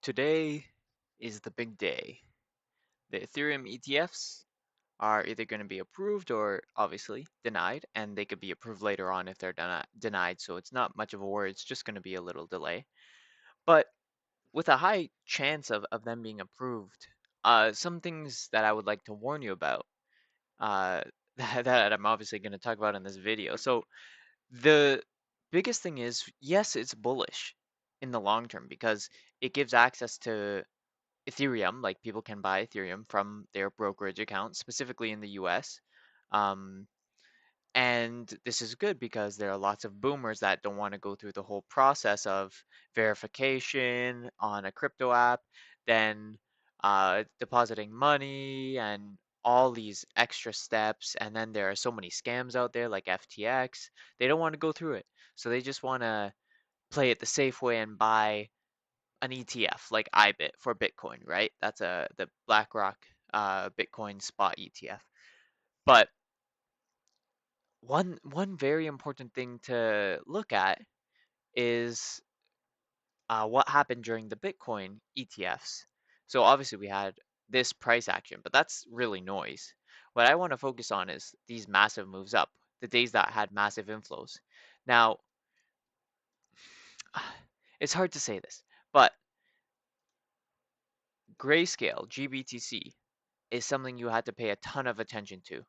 Today is the big day. The Ethereum ETFs are either going to be approved or obviously denied, and they could be approved later on if they're denied, so it's not much of a worry, it's just going to be a little delay. But with a high chance of them being approved, some things that I would like to warn you about uh, that I'm obviously going to talk about in this video. So the biggest thing is, yes, it's bullish in the long term because it gives access to Ethereum, like people can buy Ethereum from their brokerage account, specifically in the US. Um, and this is good because there are lots of boomers that don't want to go through the whole process of verification on a crypto app, then depositing money and all these extra steps. And then there are so many scams out there like FTX. They don't want to go through it. So they just want to play it the safe way and buy an ETF like IBIT for Bitcoin, right? That's the BlackRock Bitcoin spot ETF. But one very important thing to look at is what happened during the Bitcoin ETFs. So obviously we had this price action, but that's really noise. What I want to focus on is these massive moves up, the days that had massive inflows. Now, it's hard to say this, but Grayscale, GBTC, is something you had to pay a ton of attention to.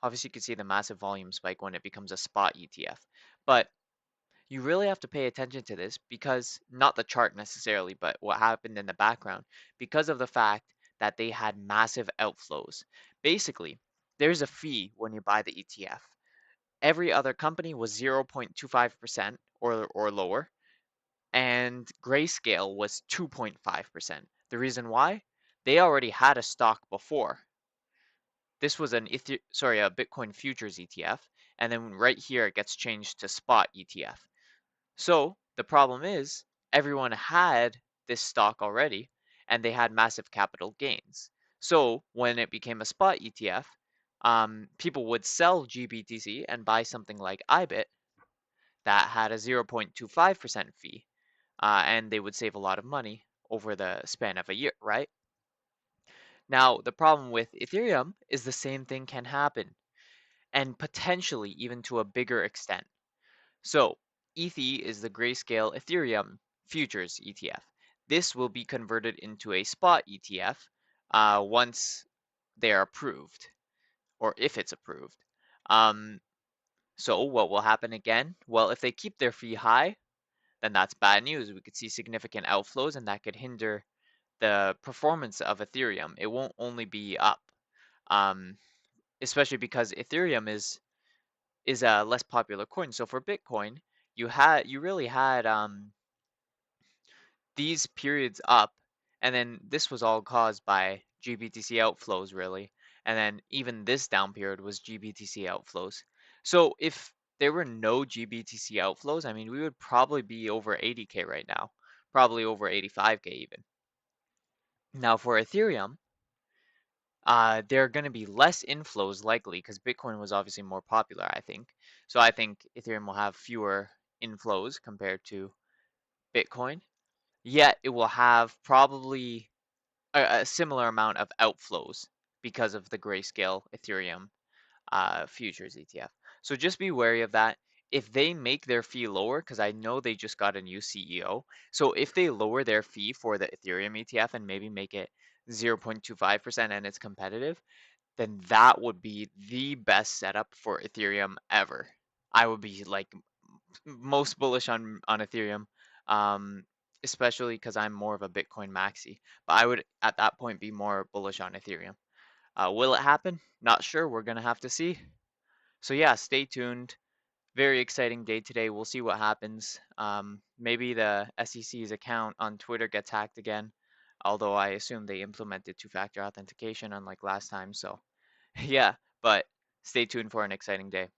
Obviously, you can see the massive volume spike when it becomes a spot ETF, but you really have to pay attention to this because not the chart necessarily, but what happened in the background because of the fact that they had massive outflows. Basically, there's a fee when you buy the ETF. Every other company was 0.25% or lower, and Grayscale was 2.5%. The reason why? They already had a stock before. This was a Bitcoin futures ETF, and then right here it gets changed to spot ETF. So the problem is everyone had this stock already, and they had massive capital gains. So when it became a spot ETF, people would sell GBTC and buy something like IBIT that had a 0.25% fee, and they would save a lot of money over the span of a year, right? Now, the problem with Ethereum is the same thing can happen, and potentially even to a bigger extent. So, ETH is the Grayscale Ethereum Futures ETF. This will be converted into a spot ETF once they are approved, or if it's approved. Um, so, what will happen again? Well, if they keep their fee high, then that's bad news. We could see significant outflows, and that could hinder the performance of Ethereum. It won't only be up, um, especially because Ethereum is a less popular coin. So for Bitcoin, you really had these periods up, and then this was all caused by GBTC outflows, really. And then even this down period was GBTC outflows. So if there were no GBTC outflows, I mean, we would probably be over 80K right now, probably over 85K even. Now for Ethereum, there are going to be less inflows likely because Bitcoin was obviously more popular, I think. So I think Ethereum will have fewer inflows compared to Bitcoin. Yet it will have probably a similar amount of outflows because of the Grayscale Ethereum futures ETF. So just be wary of that. If they make their fee lower, because I know they just got a new CEO, so if they lower their fee for the Ethereum ETF and maybe make it 0.25% and it's competitive, then that would be the best setup for Ethereum ever. I would be like most bullish on Ethereum, um, especially because I'm more of a Bitcoin maxi. But I would at that point be more bullish on Ethereum. Will it happen? Not sure. We're gonna have to see. So yeah, stay tuned. Very exciting day today. We'll see what happens. Maybe the SEC's account on Twitter gets hacked again, although I assume they implemented two-factor authentication unlike last time. So yeah, but stay tuned for an exciting day.